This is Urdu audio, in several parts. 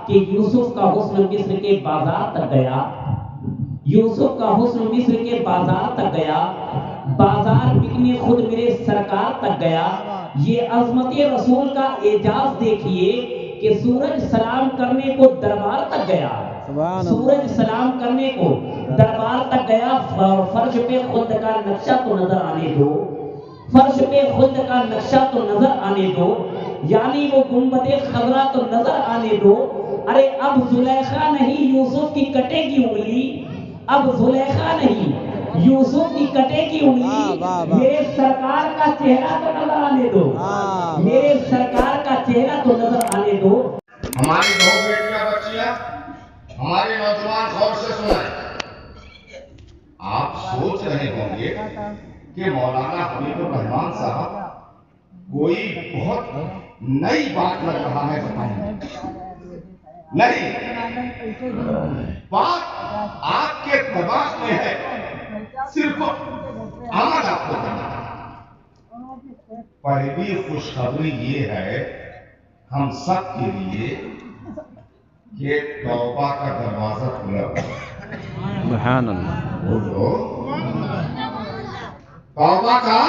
کہ یوسف کا حسن مصر کے بازار تک گیا، یوسف کا حسن مصر کے بازار تک گیا، بازار بکنے خود میرے سرکار تک گیا۔ یہ عظمت رسول کا اعجاز دیکھیے کہ سورج سلام کرنے کو دربار تک گیا، سورج سلام کرنے کو دربار تک گیا۔ فرش پہ خلد کا نقشہ تو نظر آنے دو، فرش پہ خلد کا نقشہ تو نظر آنے دو، یعنی وہ گنبد خضرا تو نظر آنے دو۔ ارے اب زلیخا نہیں یوسف کی کٹے گی انگلی، اب زلیخا نہیں یوسف کی کٹے کی انگلی، میرے سرکار کا چہرہ تو نظر آنے دو، میرے سرکار کا چہرہ تو نظر آنے دو۔ ہماری بہو بیٹیاں بچیاں، ہمارے نوجوان غور سے سنیں۔ آپ سوچ رہے ہوں گے کہ مولانا حبیب الرحمان صاحب کوئی بہت نئی بات لگ رہا ہے بتائیں۔ نہیں، بات آپ کے دماغ میں ہے، صرف عمل آپ کو کرنا ہے۔ پہلی خوشخبری یہ ہے ہم سب کے لیے کہ توبہ کا دروازہ کھلا ہوا ہے۔ سبحان اللہ۔ بولو، توبہ کا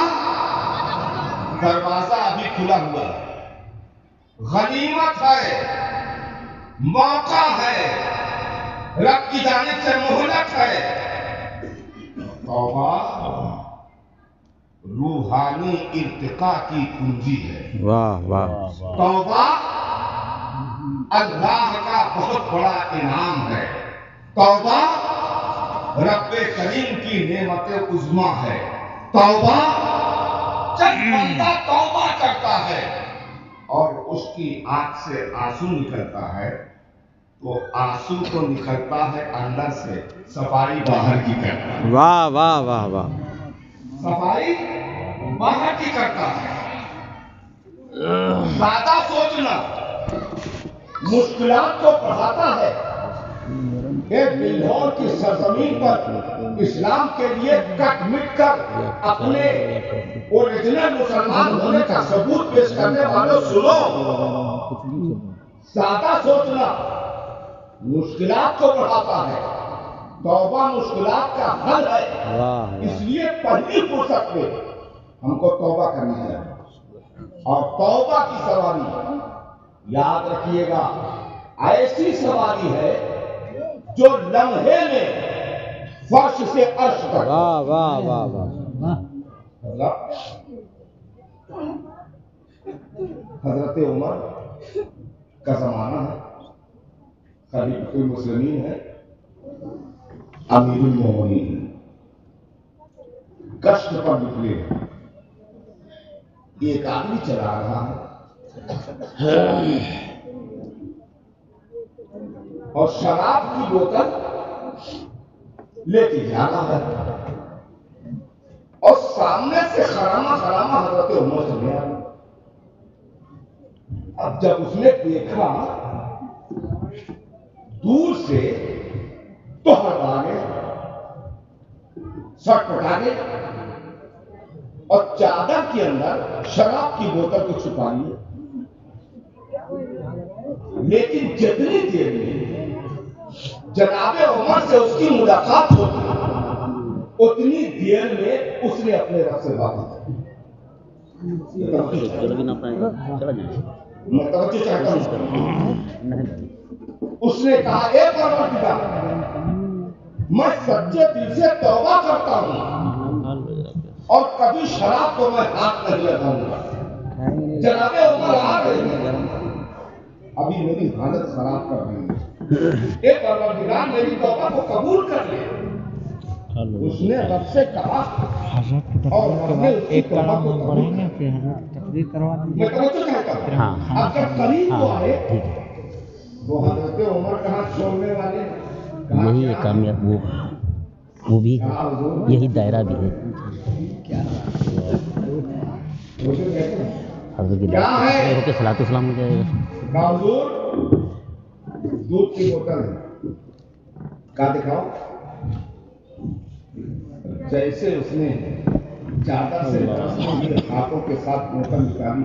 دروازہ ابھی کھلا ہوا ہے، غنیمت ہے، موقع ہے، رب کی جانب سے مہلت ہے۔ توبہ روحانی ارتقاء کی کنجی ہے۔ واہ واہ۔ توبہ اللہ کا بہت بڑا انعام ہے۔ توبہ رب کریم کی نعمت عظمیٰ ہے۔ توبہ جب بندہ توبہ کرتا ہے اور اس کی آنکھ سے آنسو نکلتا ہے تو آنسو تو نکلتا ہے اندر سے، صفائی باہر کی کرتا ہے۔ واہ واہ واہ واہ۔ صفائی باہر کی کرتا ہے۔ زیادہ سوچنا مشکلات کو بڑھاتا ہے۔ ایک بلہور کی سرزمین پر اسلام کے لیے کٹ مٹ کر اپنے اوریجنل مسلمان ہونے کا ثبوت پیش کرنے والوں سنو، زیادہ سوچنا مشکلات کو بڑھاتا ہے۔ توبہ مشکلات کا حل ہے، اس لیے پہلی فرصت میں ہم کو توبہ کرنی چاہیے۔ اور توبہ کی سواری یاد رکھیے گا ایسی سواری ہے جو لمحے میں فرش سے عرش تک۔ واہ واہ واہ واہ۔ حضرت عمر کا زمانہ ہے، خلیفۃ المسلمین ہے، امیر المومنین ہے، گشت پر نکلے ہیں۔ ایک آدمی چلا رہا ہے اور شراب کی بوتل لے کے جا رہا ہے اور سامنے سے خرامہ خرامہ حضرت عمر چلے آ رہے۔ اب جب اس نے دیکھا دور سے تو ہٹا گئے، سٹ پٹا گئے اور چادر کے اندر شراب کی بوتل کو چھپا لیے۔ لیکن جتنی دیر میں جناب عمر سے اس کی ملاقات ہوتی اتنی دیر میں اس نے اپنے رب سے بات کی۔ میں توجہ چاہتا ہوں۔ اس نے کہا اے پروردگار، میں سچے دل سے توبہ کرتا ہوں اور کبھی شراب کو میں ہاتھ نہیں لگاؤں گا۔ جناب عمر آ رہے ہیں، ابھی میری حالت خراب کر رہی ہے، اے پروردگار میری توبہ کو قبول کر لے۔ اس نے رب سے کہا اور رب نے اس کی توبہ کو قبول کر لیا۔ میں توجہ چاہتا ہوں، اب جب قریب وہ آئے وہ حضرت عمر کہاں چھوڑنے والے، یہی ہے کامیاب، وہ بھی ہے، یہی دائرہ بھی ہے۔ حضرت کی صلاۃ والسلام ہو جائے گا۔ حضور دودھ کی بوتل ہے، کا دکھاؤ۔ جیسے اس نے چادر سے ہاتھوں کے ساتھ بوتل نکالی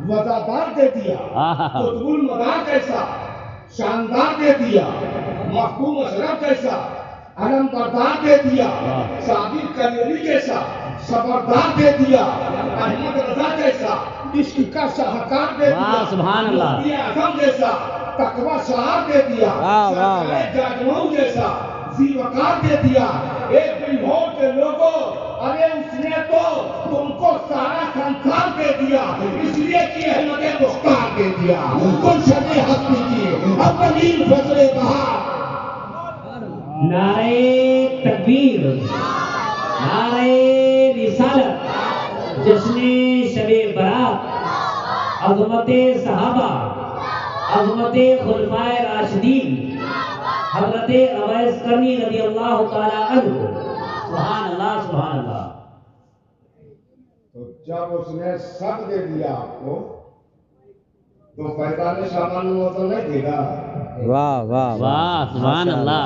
وزادار دے دیا، قطب المدار جیسا شاندار دے دیا، محکوم اشرف جیسا علم بردار دے دیا، صابر کلیلی جیسا صبردار دے دیا، احمد رضا جیسا عشق کا شاہکار دے دیا، سبحان اللہ، مفتی اعظم جیسا تقوی شعار دے دیا، جاگمو جیسا زیوکار دے دیا۔ ایک بلہور کے لوگوں، ارے اس نے تو تم کو سارا سنسار دے دیا، اس لیے کہ احمد مختار دے دیا، گلشن ہستی کی اولین فصل بہار۔ نعرہ تکبیر، نعرہ رسالت، جشن شب برات، عظمت صحابہ، عظمت خلفائے راشدین، حضرت اویس قرنی رضی اللہ تعالی عنہ۔ سبحان اللہ، سبحان اللہ۔ تو جب اس نے سب دے دیا آپ کو تو فیضان شعبان المعظم نہیں دے گا؟ واہ واہ واہ، سبحان اللہ۔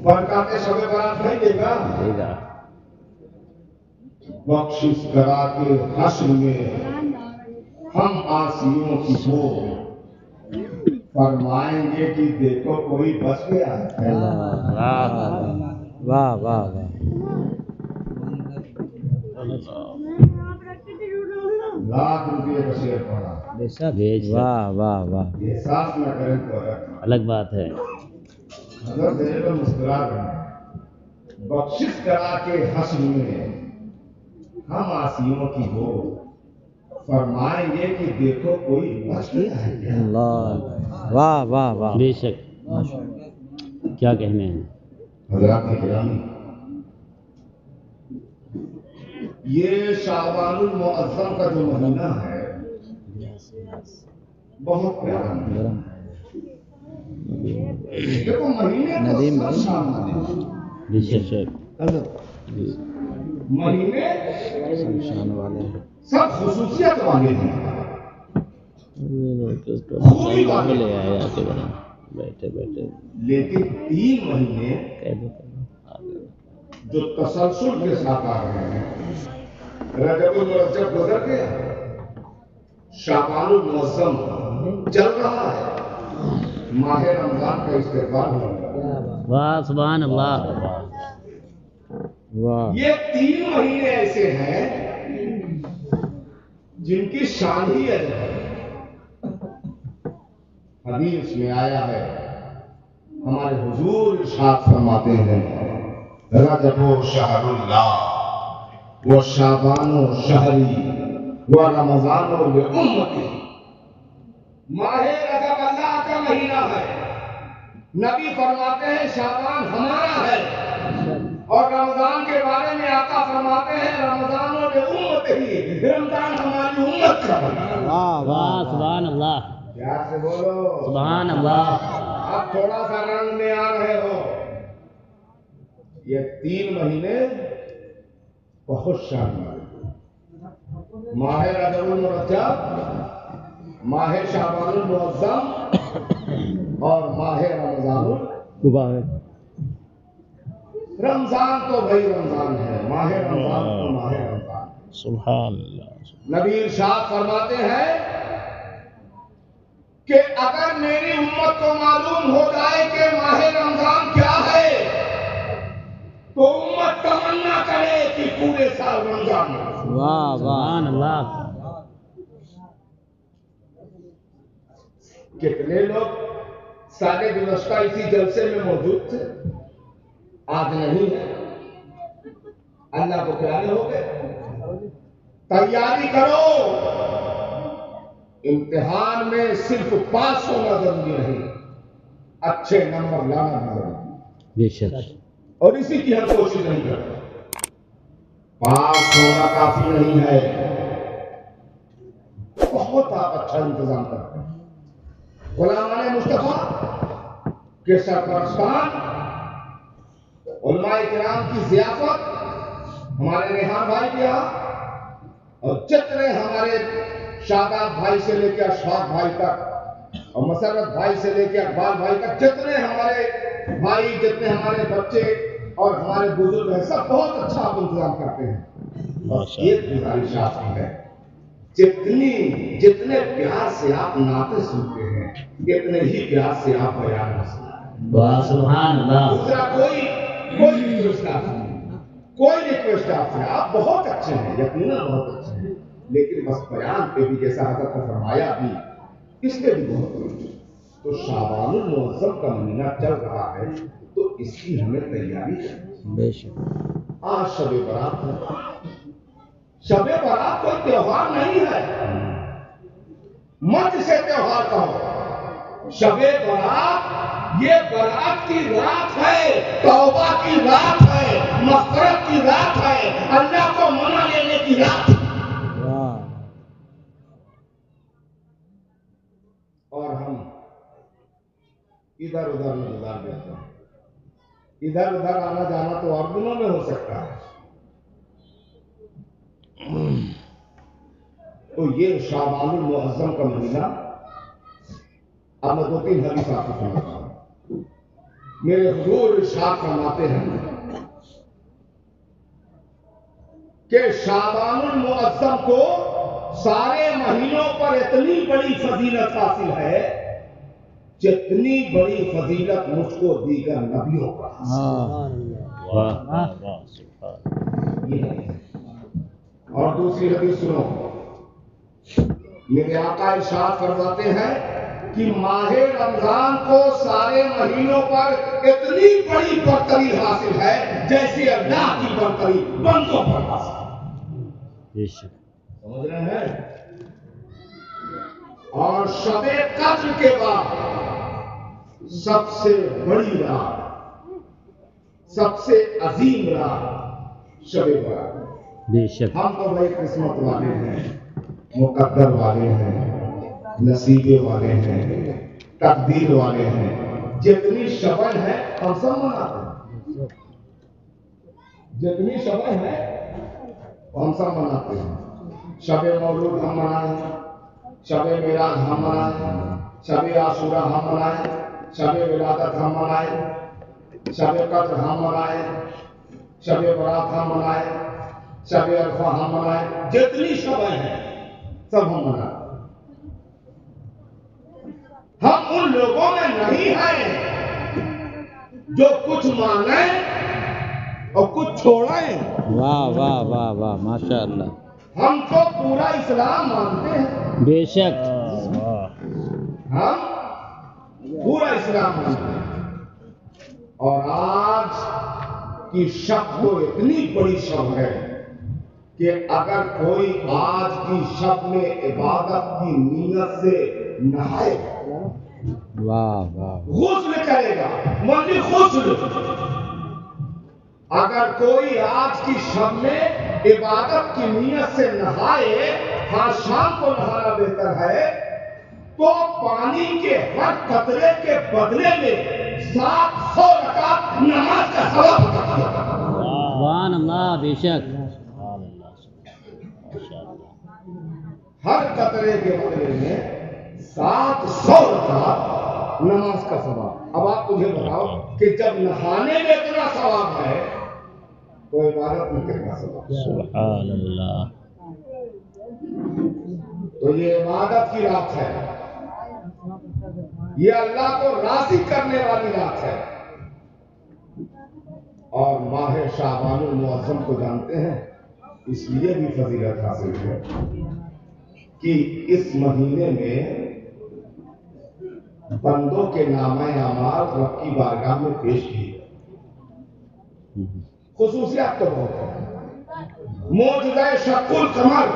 برکات شب برات نہیں دے گا؟ بخشش کرا کے حشر میں ہم عاصیوں کی ہو، فرمائیں گے کہ دیکھو کوئی بچ گیا ہے۔ واہ واہ واہ، لاکھ روپے کا شیئر پڑا، واہ واہ واہ، احساس نہ کریں تو الگ بات ہے۔ حضرت دینے پر مسکرا رہے، بخشش کرا کے حشر میں ہم عاصیوں کی ہو، فرمائیں گے کہ دیکھو کوئی بچ گیا ہے۔ اللہ، واہ واہ واہ، بے شک، کیا کہنے ہیں حضرات گرامی، یہ شعبان المعظم کا جو مہینہ ہے بہت پیارا مہینہ ہے۔ دیکھو مہینے تو سب شامل ہیں، بے شک، مہینے شان والے سب خصوصیت والے ہیں، خوبی والے لے آئے آ کے بیٹھے بیٹھے لیکن 3 مہینے جو تسلسل کے ساتھ آ رہے ہیں، رجب المرجب گزر گیا، شعبان المعظم چل رہا ہے، ماہ رمضان کا استقبال ہو رہا ہے۔ واہ، سبحان اللہ۔ واہ، یہ 3 مہینے ایسے ہیں جن کی شان ہی ہے۔ حدیث میں آیا ہے، ہمارے حضور ارشاد فرماتے ہیں، رجب شہر اللہ و شعبان شہری و رمضان لامتی۔ ماہ رجب اللہ کا مہینہ ہے، نبی فرماتے ہیں شعبان ہمارا ہے، اور رمضان کے بارے میں آقا فرماتے ہیں رمضان لامتی، رمضان ہماری امت کا ہے۔ واہ واہ، سبحان اللہ، پیار سے بولو سبحان اللہ۔ آپ تھوڑا سا رنگ میں آ رہے ہو۔ یہ 3 مہینے بہت شاندار، ماہ رجب المرجب، ماہ شعبان المعظم اور ماہ رمضان۔ رمضان تو بھائی رمضان ہے، ماہ رمضان تو ماہ رمضان۔ سبحان اللہ، نبی ارشاد فرماتے ہیں کہ اگر میری امت کو معلوم ہو جائے کہ ماہ رمضان کیا ہے تو امت تمنا کرے کہ پورے سال رمضان ہو۔ واہ سبحان واہ، اللہ۔ کتنے لوگ سال گزشتہ اسی جلسے میں موجود تھے، آج نہیں ہے، اللہ کو پیارے ہو گئے۔ تیاری کرو، امتحان میں صرف پاس ہونا ضروری نہیں، اچھے نمبر لانا بھی ضروری، بے شک، اور اسی کی ہم کوشش نہیں کرتے۔ پاس ہونا کافی نہیں ہے، بہت آپ اچھا انتظام کرتے ہیں۔ غلامان مصطفیٰ کے سرپرستان علماء کرام کی ضیافت ہمارے ریحان بھائی کے یہاں، اور جتنے ہمارے شاداب بھائی سے لے کے اشفاق بھائی تک، اور مسرت بھائی سے لے کے اقبال بھائی تک، جتنے ہمارے بھائی، جتنے ہمارے بچے اور ہمارے بزرگ ہیں، سب بہت اچھا آپ انتظام کرتے ہیں۔ اور ایک گزارش آپ کی ہے، جتنے پیار سے آپ نعتیں سنتے ہیں اتنے ہی پیار سے آپ بیان نہ سنیں. سبحان اللہ. دوسرا کوئی ریکویسٹ آپ سے کوئی ریکویسٹ آپ سے آپ بہت اچھے ہیں, یقیناً بہت اچھے ہیں, لیکن بس بیان پہ بھی جیسا حضرت نے فرمایا بھی اس کے بھی بہت کچھ. تو شعبان المعظم کا مہینہ چل رہا ہے تو اس کی ہمیں تیاری کرنی. بے شک. آج شب برات ہے. شب برات کوئی تیوہار نہیں ہے, مت سے تیوہار کہو. شب برات یہ برات کی رات ہے, توبہ کی رات ہے, مغفرت کی رات ہے, اللہ کو منا لینے کی رات ہے. اور ہم ادھر ادھر میں گزار دیتے ہیں. ادھر ادھر آنا جانا تو اور دنوں میں ہو سکتا ہے. تو یہ شعبان المعظم کا مہینہ, اب میں 2-3 حدیث آپ کو سناتا ہوں. میرے حضور ارشاد فرماتے ہیں کہ شعبان المعظم کو سارے مہینوں پر اتنی بڑی فضیلت حاصل ہے جتنی بڑی فضیلت مجھ کو دیگر نبیوں پر حاصل. اور دوسری حدیث سنو. میرے آقا ارشاد فرماتے ہیں کہ ماہ رمضان کو سارے مہینوں پر اتنی بڑی برتری حاصل ہے جیسے اللہ کی برتری بندوں پر حاصل ہے. سمجھ رہے ہیں؟ اور شب قدر کے بعد سب سے بڑی رات, سب سے عظیم رات شب برات. بے شک. ہم تو بڑے قسمت والے ہیں, مقدر والے ہیں, نصیبے والے ہیں, تقدیر والے ہیں. جتنی شبیں ہیں ہم سب مناتے ہیں, جتنی شبیں ہیں ہم سب مناتے ہیں. شب مولود ہم منائیں, شب معراج ہم منائیں, شب عاشورہ ہم منائیں, شب ولادت ہم منائیں, شب قدر ہم منائیں, شب برات ہم منائیں, شب عرفہ ہم منائیں. جتنی شبیں ہیں سب ہم منائیں. ہم ان لوگوں میں نہیں ہیں جو کچھ مانیں اور کچھ چھوڑیں. واہ واہ واہ واہ, ماشاء اللہ. ہم تو پورا اسلام مانتے ہیں. بے شک. ہم پورا اسلام مانتے ہیں. اور آج کی شب تو اتنی بڑی شب ہے کہ اگر کوئی آج کی شب میں عبادت کی نیت سے نہائے, واہ واہ, غسل کرے گا, منی غسل, اگر کوئی آج کی شب میں عبادت کی نیت سے نہائے, ہاں شام کو نہانا بہتر ہے, تو پانی کے ہر قطرے کے بدلے میں 700 رکعت نماز کا ثواب عطا کیا جاتا ہے. سبحان اللہ. بے شک. ہر قطرے کے بدلے میں 700 رکعت نماز کا ثواب. اب آپ مجھے بتاؤ کہ جب نہانے میں اتنا ثواب ہے تو عبادت میں کتنا ثواب ہے؟ سبحان اللہ. تو یہ عبادت کی رات ہے, یہ اللہ کو راضی کرنے والی رات ہے. اور ماہ شعبان المعظم کو جانتے ہیں, اس لیے بھی فضیلت حاصل ہے کہ اس مہینے میں بندوں کے نامہ اعمال رب کی بارگاہ میں پیش کیے. خصوصیات تو بہت ہے. معجزہ شق القمر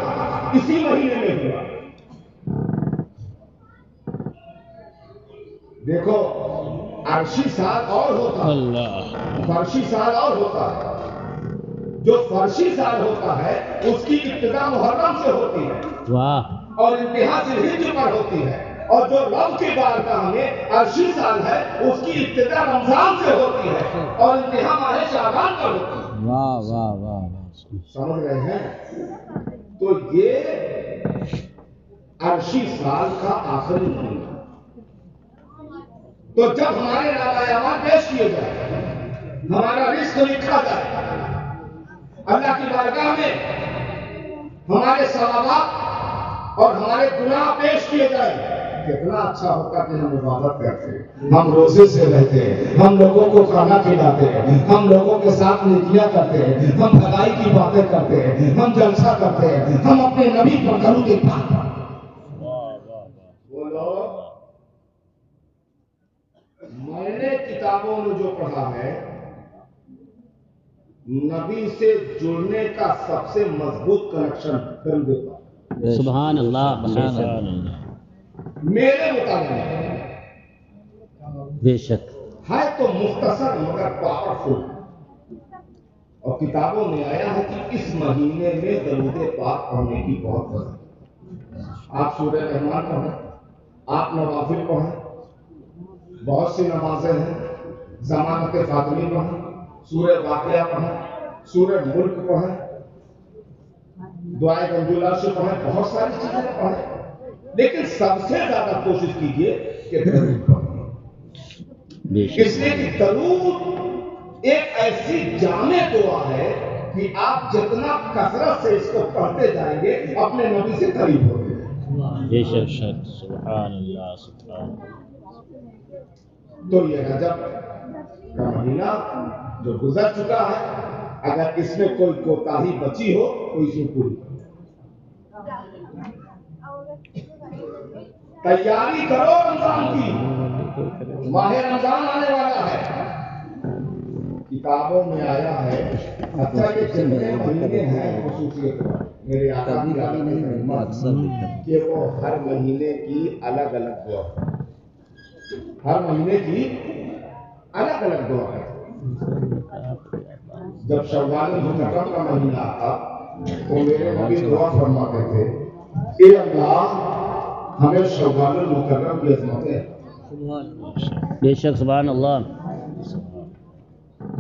اسی مہینے میں ہوا. دیکھو عرشی سال اور ہوتا ہے, فرشی سال اور ہوتا ہے. جو فرشی سال ہوتا ہے اس کی ابتدا محرم سے ہوتی ہے, واہ, اور انتہا ذوالحجہ پر ہوتی ہے. اور جو رب کی بارگاہ میں عرشی سال ہے اس کی ابتدا رمضان سے ہوتی ہے اور انتہا ماہ شعبان پر ہوتی ہے. واہ واہ واہ. سمجھ رہے ہیں؟ تو یہ عرشی سال کا آخری مہینہ. تو جب ہمارے نامہ اعمال پیش کیے جائے, ہمارا رزق لکھا جائے, اللہ کی بارگاہ میں ہمارے ثوابات اور ہمارے گناہ پیش کیے جائیں، کتنا اچھا ہوتا کہ ہم عبادت کرتے، ہم روزے سے رہتے، ہم لوگوں کو کھانا کھلاتے، ہم لوگوں کے ساتھ نیکیاں کرتے، ہم بھلائی کی باتیں کرتے، ہم جلسہ کرتے، ہم اپنے نبی پر درود پاک پڑھتے۔ بولو، میں نے کتابوں میں جو پڑھا ہے، نبی سے جڑنے کا سب سے مضبوط کنیکشن درود پاک۔ سبحان اللہ، میرے مطابق بے شک، ہے تو مختصر مگر پاورفل، اور کتابوں میں آیا ہے کہ اس مہینے میں درود پاک پڑھنے کی بہت ضرورت ہے۔ آپ سورہ رحمان پڑھیں، آپ نوافل پڑھیں، بہت سی نمازیں ہیں، ضمانت فاطمی پڑھیں، سورہ واقعہ پڑھیں، سورہ ملک پڑھیں، دعائے گنجولہ سے پڑھیں، بہت ساری چیزیں پڑھیں، لیکن سب سے زیادہ کوشش کیجئے کہ درود پڑھیں۔ بے اس لیے کہ درود ایک ایسی جامع دعا ہے کہ آپ جتنا کثرت سے اس کو پڑھتے جائیں گے اپنے نبی سے قریب ہوں گے۔ بے شک، سبحان اللہ، سبحان اللہ۔ تو یہ رجب کا مہینہ جو گزر چکا ہے، اگر اس میں کوئی کوتاہی بچی ہو تو اس میں پوری کرو۔ تیاری کرو رمضان کی، ماہ رمضان آنے والا ہے۔ کتابوں میں آیا ہے، اچھا یہ جتنے مہینے ہیں خصوصیت میرے آقا کی عادت کہ وہ ہر مہینے کی الگ الگ دعا، ہر مہینے کی الگ الگ دعا ہے۔ جب شوال المحرم کا مہینہ آتا تو میرے نبی دعا فرماتے تھے، اے اللہ ہمیں شوال المحرم کی عظمتیں۔ بے شک، سبحان اللہ۔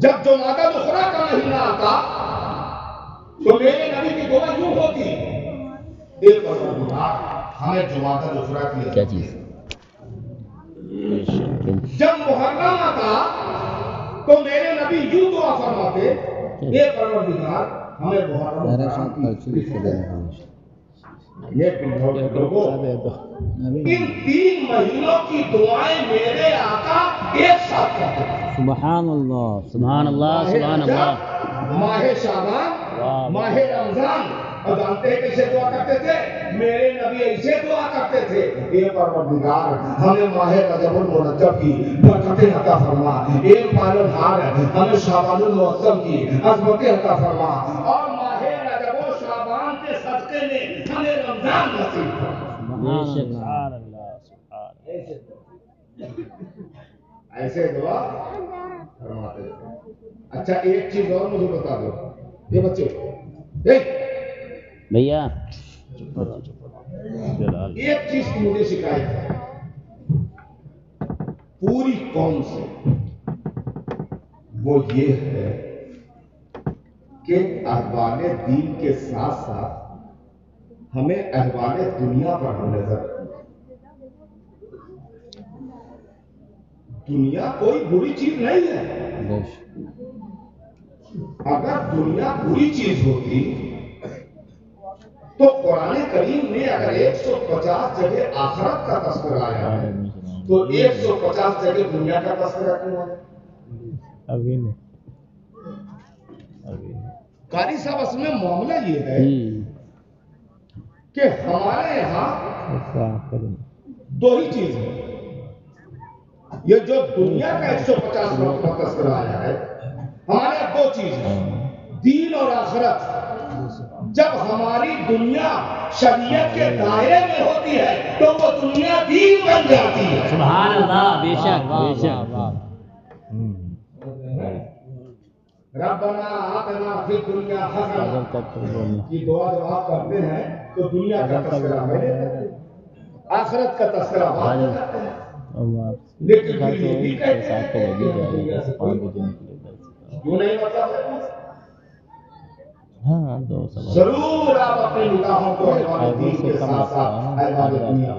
جب جمادی الاخری کا مہینہ آتا تو میرے نبی کی دعا یوں ہوتی، اے پروردگار ہمیں جمادی الاخری کی کیا عظمتیں۔ چیز؟ بے شک، جب محرم آتا تو میرے نبی یوں دعا فرماتے، اے پروردگار ہمیں محرم کی۔ یہ لوگوں، ان 3 مہینوں کی دعائیں میرے آقا ایک ساتھ کرتے ہیں۔ سبحان اللہ، سبحان اللہ، سبحان اللہ۔ ماہ شعبان، ماہ رمضان، اور جانتے ہیں کیسے دعا کرتے تھے؟ میرے نبی ایسے دعا کرتے تھے، اے پروردگار ہمیں ماہ رجب المرجب کی برکتیں عطا فرما، اے پالنہار ہمیں شعبان المعظم کی عظمتیں عطا فرما، اور ماہ رجب و شعبان کے صدقے میں ہمیں رمضان نصیب فرما۔ بے شک، سبحان اللہ، سبحان ایسے دعا فرماتے تھے۔ اچھا ایک چیز اور مجھے بتا دو، یہ بچے بھیا، ایک چیز کی مجھے شکایت ہے پوری قوم سے، وہ یہ ہے کہ احوال دین کے ساتھ ساتھ ہمیں احوال دنیا پر ہم نظر۔ دنیا کوئی بری چیز نہیں ہے، اگر دنیا بری چیز ہوتی تو قرآن کریم میں اگر 150 جگہ آخرت کا تذکرہ آیا ہے تو 150 جگہ دنیا کا تذکرہ کیوں ہے؟ ابھی نہیں، قاری صاحب اس میں معاملہ یہ ہے کہ ہمارے یہاں 2 ہی چیز ہے، یہ جو دنیا کا 150 کا تذکرہ آیا ہے، ہمارے یہاں 2 چیز ہیں، دین اور آخرت۔ جب ہماری دنیا شریعت کے دائرے میں ہوتی ہے تو وہ دنیا دین بن جاتی ہے۔ سبحان اللہ، بے شک، بے شک۔ ربنا آتنا فی الدنیا حسنہ کی دعا جب آپ کرتے ہیں تو دنیا کا تذکرہ پہلے کرتے ہیں، آخرت کا تذکرہ بعد میں کرتے ہیں، لیکن پھر یہ بھی کہتے ہیں کہ دنیا سے کوئی کیوں نہیں مطلب ہے؟ ضرور آپ اپنے نگاہوں کو احوال دین کے ساتھ ساتھ احوال دنیا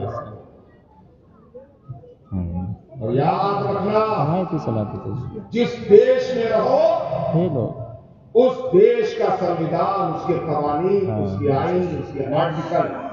اور یاد رکھنا، جس دیش میں رہو اس دیش کا سنویدھان، اس کے قوانین، اس کی آئین، اس کے آرٹیکل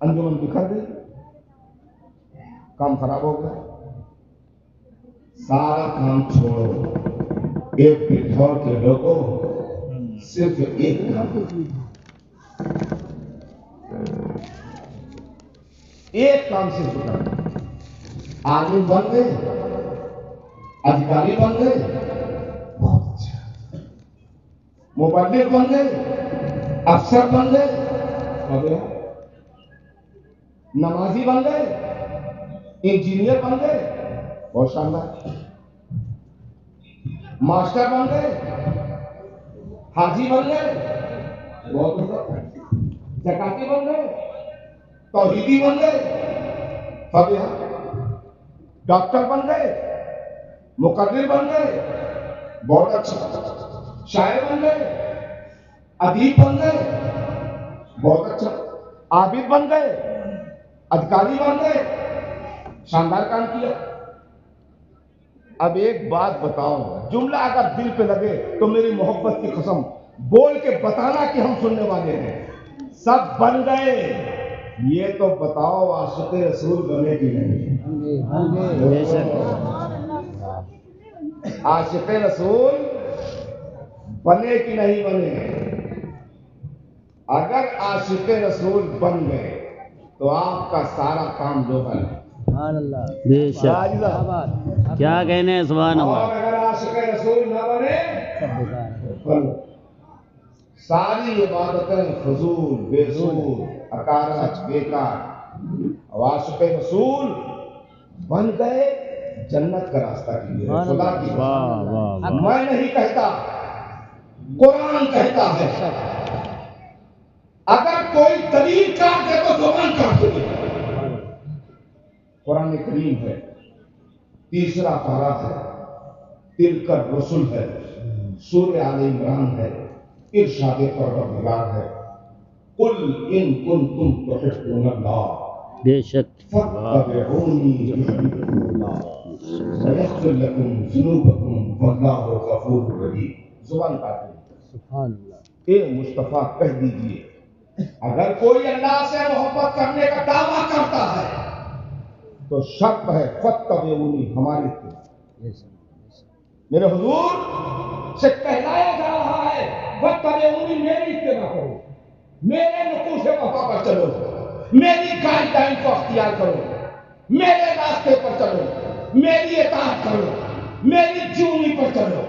انجمن بکھر گئی, کام خراب ہو گیا. سارا کام چھوڑو, ایک پلہور کے لوگوں صرف ایک کام, ایک کام صرف کرنا. آدمی بن گئے, ادھیکاری بن گئے, بہت اچھا. مبلغ بن گئے, افسر بن گئے, نمازی بن گئے, انجینئر بن گئے, بہت شاندار. ماسٹر بن گئے, حاجی بن گئے, بہت اچھا. زکاتی بن گئے, توحیدی بن گئے, ڈاکٹر بن گئے, مقرر بن گئے, بہت اچھا. شاعر بن گئے, ادیب بن گئے, بہت اچھا. عابد بن گئے, ادھکاری بن گئے, شاندار کام کیا. اب ایک بات بتاؤ, جملہ اگر دل پہ لگے تو میری محبت کی قسم بول کے بتانا کہ ہم سننے والے ہیں. سب بن گئے, یہ تو بتاؤ عاشق رسول بنے کہ نہیں؟ عاشق رسول بنے کہ نہیں بنے؟ اگر عاشق رسول بن گئے تو آپ کا سارا کام جو ہے. بے شک, کیا کہنے ہیں, سبحان اور اللہ. اگر عاشق رسول نہ بنے ساری عبادتیں فضول, بے سود, اکارت, بیکار. عاشق رسول بن گئے, جنت کا راستہ کیجیے, خدا کی. واہ واہ, میں نہیں کہتا, قرآن کہتا ہے. اگر کوئی دلیل کاٹ دے تو زبان کاٹ دے. قرآن کریم ہے, 3 پارہ ہے, تلک الرسل ہے, سورہ آل عمران ہے, ارشاد پروردگار ہے, قل ان کنتم تحبون اللہ بے شک. فاتبعونی یحببکم اللہ ویغفر لکم ذنوبکم واللہ غفور رحیم. زبان کاٹ دے. سبحان اللہ. اے مصطفیٰ کہہ دیجئے, اگر کوئی اللہ سے محبت کرنے کا دعویٰ کرتا ہے تو شرط ہے فاتبعونی, ہماری اتباع. میرے حضور سے کہلایا جا رہا ہے فاتبعونی, میری اتباع کرو, میرے نقوش وفا پر چلو, میری گائیڈ لائن کو اختیار کرو, میرے راستے پر چلو, میری اطاعت کرو, میری چونی پر چلو.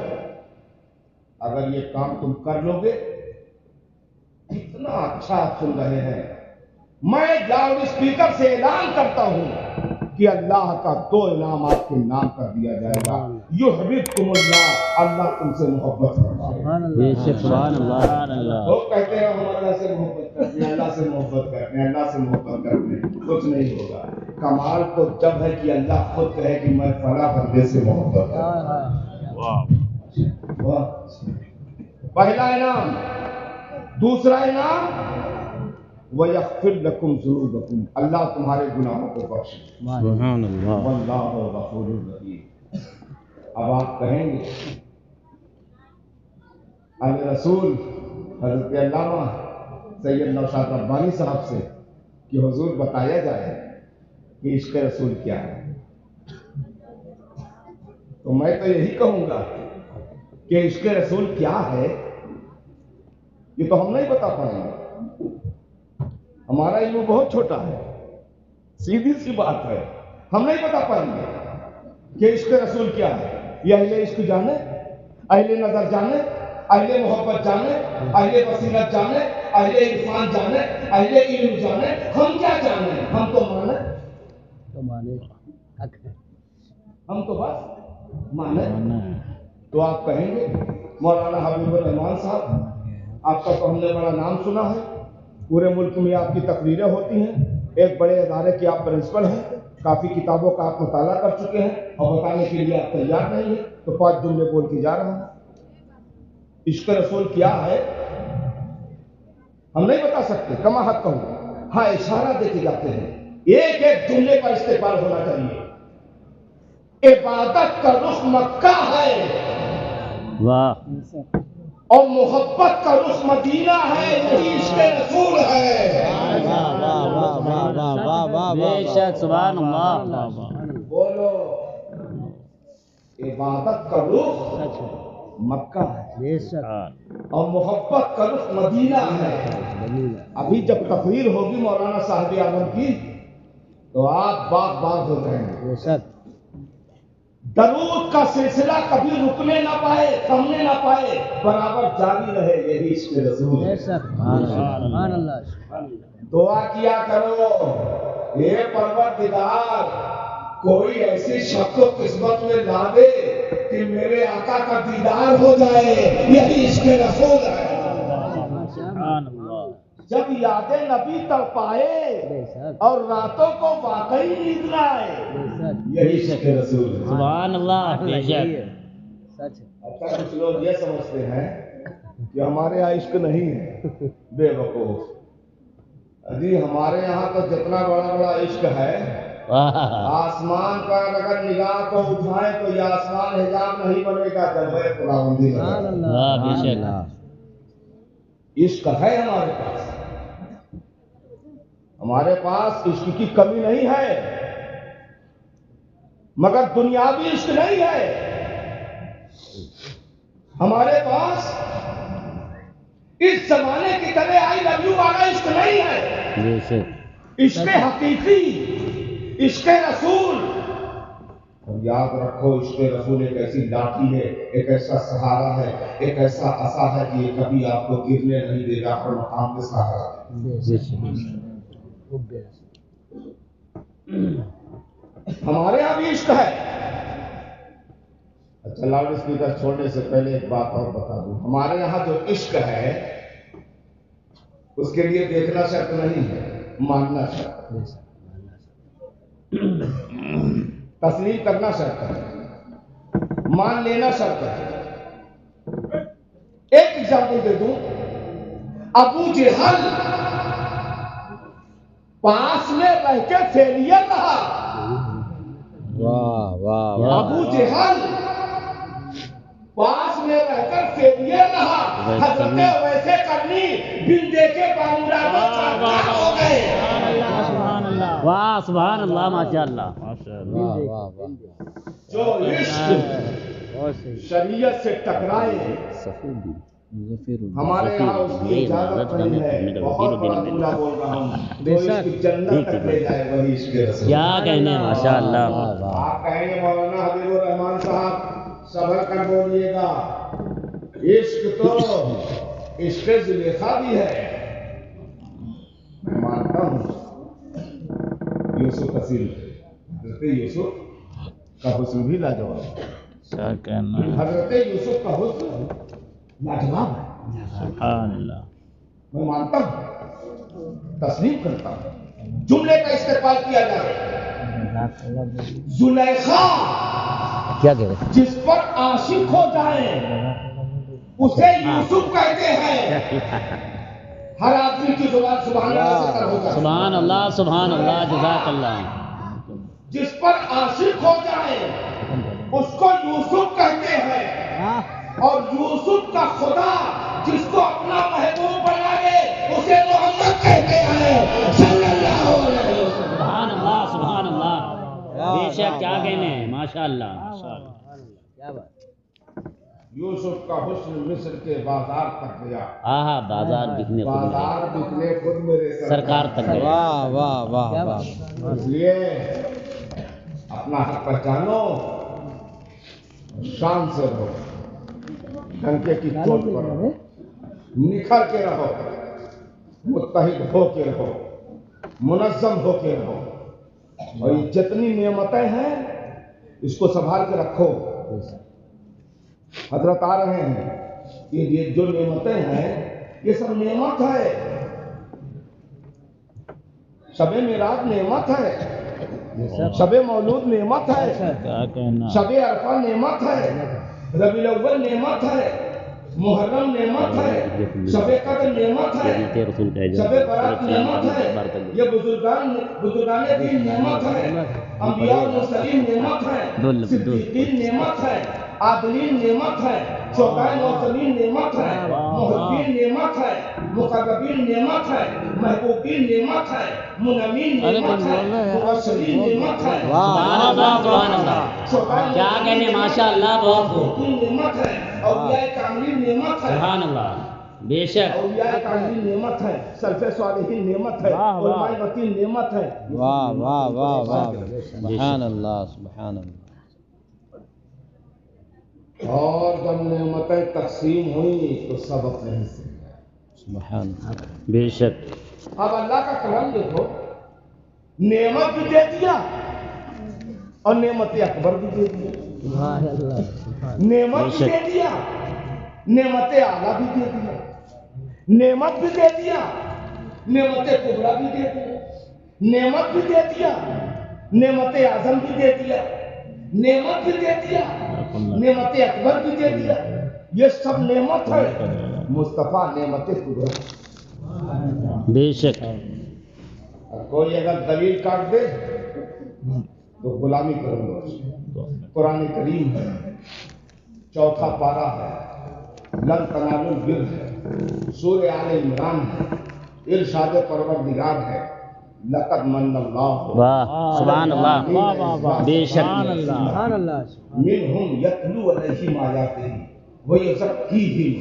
اگر یہ کام تم کر لو گے, کتنا اچھا آپ سن رہے ہیں. میں لاؤڈ اسپیکر سے اعلان کرتا ہوں کہ اللہ کا 2 انعام آپ کے نام کر دیا جائے گا. یحببکم اللہ, اللہ تم سے محبت کرتا ہے. بے شک, سبحان اللہ, سبحان اللہ. لوگ کہتے ہیں ہم اللہ سے محبت کرتے ہیں, اللہ سے محبت کرتے ہیں, اللہ سے محبت کرتے ہیں, کچھ نہیں ہوگا. کمال تو جب ہے کہ اللہ خود کہے کہ میں فلاں بندے سے محبت کرتا ہوں. پہلا انعام. دوسرا انعام وَيَغْفِرْ لَكُمْ ذُنُوبَكُمْ, اللہ تمہارے گناہوں کو بخشے. سبحان اللہ. وَاللَّهُ غَفُورٌ رَحِيمٌ. اب آپ کہیں گے اہل رسول حضرت علامہ سید نوشاد ربانی صاحب سے کہ حضور بتایا جائے کہ عشق رسول کیا ہے, تو میں تو یہی کہوں گا کہ عشق رسول کیا ہے یہ تو ہم نہیں بتا پائیں گے. ہمارا علم بہت چھوٹا ہے, سیدھی سی بات ہے, ہم نہیں بتا پائیں گے کہ عشق رسول کیا ہے. یہ اہل عشق جانے, اہل نظر جانے, اہل محبت جانے, اہل بصیرت جانے, اہل عرفان جانے, اہل علم جانے. ہم کیا جانے, ہم تو مانے, ہم تو بس مانے. تو آپ کہیں گے مولانا حبیب الرحمان صاحب, آپ کا تو ہم نے بڑا نام سنا ہے, پورے ملک میں آپ کی تقریریں ہوتی ہیں, ایک بڑے ادارے کے آپ پرنسپل ہیں, کافی کتابوں کا آپ مطالعہ کر چکے ہیں, اور بتانے کے لیے آپ تیار نہیں ہیں, تو 5 جملے بول کے جا رہا ہوں. عشق رسول کیا ہے ہم نہیں بتا سکتے, کما حق کہوں, ہاں اشارہ دے کے جاتے ہیں. ایک ایک جملے پر استقبال ہونا چاہیے. عبادت کا رخ مکہ ہے, واہ, اور محبت کا رخ مدینہ ہے، یہی عشق رسول ہے۔ بے شک سبحان اللہ۔ بولو، عبادت کا رخ مکہ ہے اور محبت کا رخ مدینہ ہے۔ ابھی جب تقریر ہوگی مولانا صاحب اعظم کی تو آپ باغ باغ ہو جائیں گے۔ درود کا سلسلہ کبھی رکنے نہ پائے، تھمنے نہ پائے، برابر جاری رہے، یہی عشق رسول ہے۔ دعا کیا کرو، اے پروردگار کوئی ایسی شکل و قسمت میں لا دے کہ میرے آقا کا دیدار ہو جائے، یہی عشق رسول ہے۔ جب یاد نبی تڑپائے اور راتوں کو واقعی نیند نہ آئے، یہی عشق رسول ہے۔ سبحان اللہ۔ بے شک اچھا، کچھ لوگ یہ سمجھتے ہیں کہ ہمارے یہاں عشق نہیں ہے، بے وقوف جی۔ ہمارے یہاں تو جتنا بڑا بڑا عشق ہے، آسمان پر اگر نگاہ کو اٹھائیں تو یہ آسمان حجاب نہیں بنے گا، جلوہ خداوندی ہے۔ بے شک عشق ہے ہمارے پاس، ہمارے پاس عشق کی کمی نہیں ہے، مگر دنیاوی عشق نہیں ہے ہمارے پاس۔ اس زمانے کی طرح آئی لو یو والا عشق نہیں ہے، عشق حقیقی، عشق رسول۔ اور یاد رکھو، عشق رسول ایک ایسی لاٹھی ہے، ایک ایسا سہارا ہے، ایک ایسا عصا ہے کہ یہ کبھی آپ کو گرنے نہیں دے گا، ہر مقام پہ سہارا ہے۔ ہمارے یہاں بھی عشق ہے۔ اچھا، لاؤڈ اسپیکر چھوڑنے سے پہلے ایک بات اور بتا دوں، ہمارے یہاں جو عشق ہے اس کے لیے دیکھنا شرط نہیں ہے، ماننا شرط ہے، تسلیم کرنا شرط ہے، مان لینا شرط ہے۔ ایک ایگزامپل دے دوں، ابو جہل پاس میں رہ کے فیلئر رہا۔ ابو جہل پاس میں رہ کر فیلئر رہا، حضرت ویسے کرنی بن دیکھے بامرادہ چاہتا ہو گئے۔ واہ سبحان اللہ، ماشاء اللہ۔ جو عشق شریعت سے ٹکرائے، ہمارے یہاں اس کی اجازت نہیں ہے۔ بہت بڑا جملہ بول رہا ہوں، جو عشق جنت تک لے جائے وہی عشق رسول۔ کیا کہنے، ماشاء اللہ۔ آپ کہیں گے مولانا حبیب الرحمان صاحب صبر کر بولیے گا، عشق تو عشق زلیخا بھی ہے۔ میں مانتا ہوں یوسف حسین، حضرت یوسف کا حسن بھی لاجواب ہے، کیا کہنا، حضرت یوسف کا حسن لاجواب ہے، سبحان اللہ۔ میں مانتا ہوں، تسلیم کرتا ہوں۔ جملے کا استقبال کیا جائے، زلیخا کیا کہہ رہے، جس پر عاشق ہو جائے اسے یوسف کہتے ہیں۔ ہر آدمی کی زبان سبحان اللہ سے تر ہو جائے، سبحان اللہ سبحان اللہ، جزاک اللہ۔ جس پر عاشق ہو جائے اس کو یوسف کہتے ہیں، اور یوسف کا خدا جس کو اپنا محبوب بنا لے اسے محمد کہتے ہیں صلی اللہ علیہ وسلم۔ سبحان اللہ سبحان اللہ، بے شک کیا کہنے، ماشاء اللہ۔ یوسف کا حسن مصر کے بازار تک گیا، آہا، بازار بکنے خود ملے، بازار بکنے خود میرے سرکار تک گیا۔ اس لیے اپنا حق پہچانو، شان سے رہو، ڈنکے کی چوٹ پر رہو، نکھر کے رہو، متحد ہو کے رہو، منظم ہو کے رہو، اور یہ جتنی نعمتیں ہیں اس کو سنبھال کے رکھو۔ حضرت آ رہے ہیں، یہ جو نعمتیں ہیں یہ سب نعمت ہے۔ شب معراج نعمت ہے، شب مولود نعمت ہے، کیا کہنا، شب عرفہ نعمت ہے، ربیع الاول نعمت ہے، محرم نعمت ہے، شب قدر نعمت ہے، شب برات نعمت ہے، یہ بزرگان دین نعمت ہے، انبیاء و مرسلین نعمت ہے، صدیقین نعمت ہے، عادلین نعمت ہے، شہدائے محسنین نعمت ہے، محبین نعمت ہے، مقربین نعمت ہے، محبوبین نعمت ہے، منعمین نعمت ہے، مبشرین نعمت ہے، سبحان اللہ سبحان اللہ، کیا کہنے ماشاء اللہ، بہت خوب، نعمت ہے، اولیاء کاملین نعمت ہے، سبحان اللہ، بے شک، اولیاء کاملین نعمت ہے، سلف صالحین نعمت ہے، علماء وکیل نعمت ہے۔ واہ واہ واہ واہ، سبحان اللہ سبحان اللہ۔ اور جب نعمتیں تقسیم ہوئیں تو سب اپنے حصے میں۔ سبحان اللہ، بے شک، اب اللہ کا کرم دیکھو، نعمت بھی دے دیا اور نعمت اکبر بھی دے دیا، نعمت بھی دے دیا، نعمت اعلیٰ بھی دے دیا، نعمت بھی دے دیا، نعمت کبریٰ بھی دے دیا، نعمت بھی دے دیا، نعمت اعظم بھی دے دیا، نعمت بھی دے دیا، نعمت اکبر بھی دے دیا۔ یہ سب نعمت ہے، مصطفیٰ نعمت کبریٰ۔ بے شک، اور کوئی اگر دلیل کاٹ دے تو غلامی کروں گا۔ قرآن کریم ہے، 4 پارہ ہے، لن تنالوا البر ہے، سورہ آل عمران ہے، ارشاد پروردگار ہے، لقد من اللہ، واہ، سبحان اللہ، بے شک، منہم یتلو علیہم آیاتہ ویزکیہم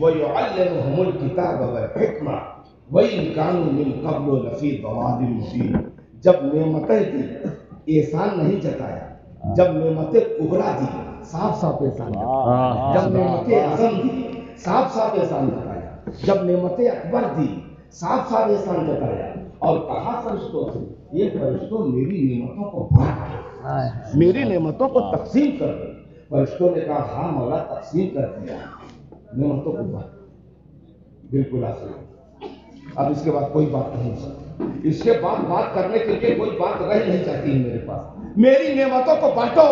ویعلمہم الکتاب والحکمہ وَإِن كَانُوا مِن قَبْلُ لَفِي ضَلَالٍ مُبِينٍ۔ جب نعمتیں دی احسان نہیں جتایا، جب نعمتیں کبریٰ دی صاف صاف احسان جتایا، جب نعمتیں اعظم دی صاف صاف احسان جتایا، جب نعمتیں اکبر دی صاف صاف احسان جتایا، اور کہا فرشتوں سے، یہ فرشتوں میری نعمتوں کو بانٹ، میری نعمتوں کو تقسیم کر دو۔ فرشتوں نے کہا ہاں مولا تقسیم کر دیا، نعمتوں کو بانٹ، بالکل آسان۔ اب اس کے بعد کوئی بات نہیں ہے، اس کے بعد بات کرنے کے لیے کوئی بات رہ نہیں جاتی ہے میرے پاس۔ میری نعمتوں کو بانٹو،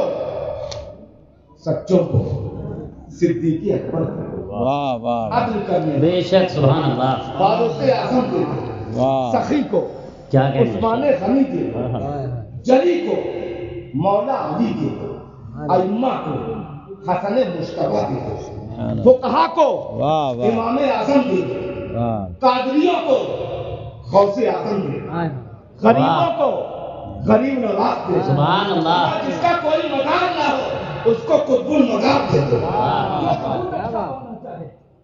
سچوں کو، صدیقی اکبر کو، واہ واہ، عدل کرنے بے شک، سبحان اللہ، فاروق اعظم دے دو، واہ، سخی کو، کیا کہنے، عثمان غنی دے دو، جلی کو، مولا علی دے دو، ائمہ کو، حسن مجتبیٰ دے دو، سبحان اللہ، فقہا کو، واہ واہ، امام اعظم دے دو، واہ، قادریوں کو غوث اعظم دے دو، غریبوں کو غریب نواز دے دو، سبحان اللہ، جس کا کوئی مقام نہ ہو اس کو قطب المقام دے دو،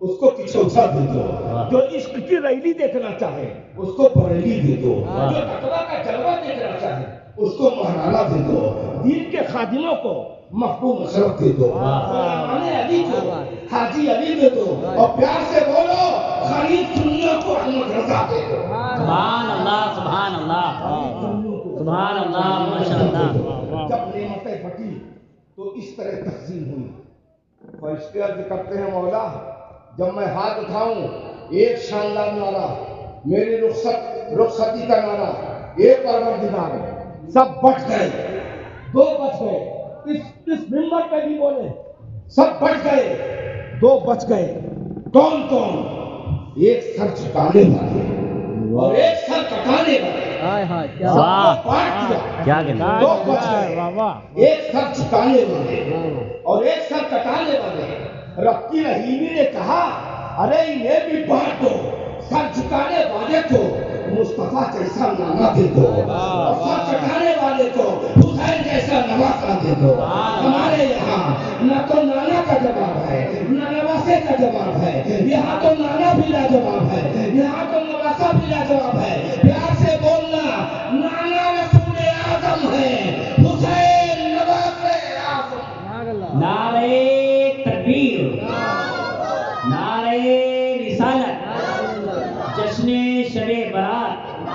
اس کو کچوسا دے دو، جو عشق کی ریلی دیکھنا چاہے اس کو بریلی دے دو، جو تقویٰ کا جلوہ دیکھنا چاہے اس کو مہرانا دے دو، دین کے خادموں کو محبوب مشرف دے دو، غلامان علی کو حاجی علی دے دو، اور پیار سے بولو غریب سنیوں کو احمد رضا دے دو۔ سبحان اللہ، سبحان اللہ، سبحان اللہ، ماشاء اللہ، جب نعمتیں بٹی تو اس طرح تقسیم ہوئی۔ فرشتے عرض کرتے ہیں مولا جب میں ہاتھ اٹھاؤں ایک شاندار نعرہ، میری رخصتی کا نعرہ، ایک پروردگار، سب بٹ گئے، 2 بچ گئے، اس منبر پہ بھی بولے سب بچ گئے، 2 بچ گئے، کون کون؟ ایک سر جھکانے والے اور ایک سر کٹانے والے، واہ، بانٹ دیا، کیا کہنے، 2 بچ گئے، ایک سر جھکانے والے اور ایک سر کٹانے والے۔ ربی رحیمی نے کہا ارے انہیں بھی بانٹ دو، سر جھکانے والے کو مصطفیٰ جیسا نامہ دے دو اور سر کٹانے والے کو حسین جیسا نواسہ دے دو۔ ہمارے یہاں نہ تو نانا کا جواب ہے نہ نواسے کا جواب ہے، یہاں تو نانا بھی لاجواب ہے، یہاں تو نواسہ بھی لاجواب ہے۔ پیار سے بولنا، نانا رسول اعظم ہے، حسین نواسے اعظم۔ نعرہ تکبیر، نعرہ رسالت، جشن شب برات،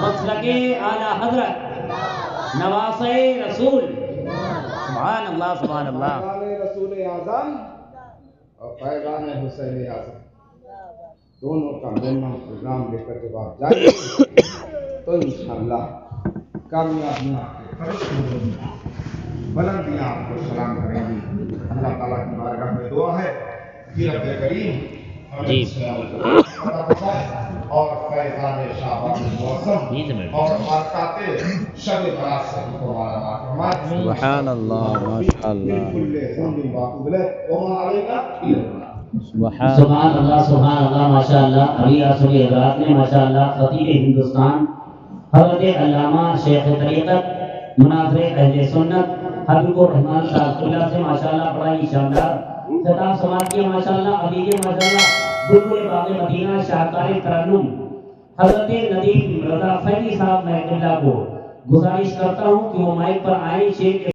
مسلک اعلی حضرت، نواسہ رسول، سبحان اللہ، سبحان اللہ، فیضان رسول اعظم اور فیضان حسین اعظم دونوں کا ملنا پروگرام لے کر جب آپ جائیں تو انشاءاللہ کامیابیاں بلندیاں آپ کو سلام کریں گی۔ اللہ تعالیٰ کی بارگاہ میں دعا ہے کہ رب کریم جی اور فیضان شعبان المعظم اور برکات شب برات سے ہم کو مالا مات فرمائے. سبحان اللہ ماشاء اللہ کل ذنب واقبلہ وما علینا الا البلاغ. سبحان سبحان اللہ ماشاء اللہ. ابھی اصلی حضرات نے ماشاء اللہ خطیب ہندوستان حضرت علامہ شیخ طریقت مناظر اہل سنت حبیب الرحمان صاحب اللہ سے ماشاء اللہ بڑا ہی شاندار خطاب سماعت کیا ماشاء اللہ. ابھی کے ماشاء اللہ بلبل باغ مدینہ شاہکار ترنم حضرت ندیم رضا فیضی صاحب محمد اللہ کو گزارش کرتا ہوں کہ وہ مائک پر آئیں. شیخ